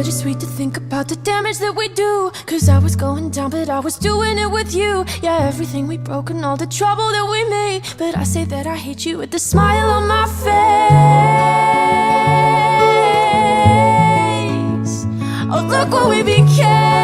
bittersweet to think about the damage that we do. Cause I was going down, but I was doing it with you. Yeah, everything we broke and all the trouble that we made. But I say that I hate you with a smile on my face. Oh, look what we became.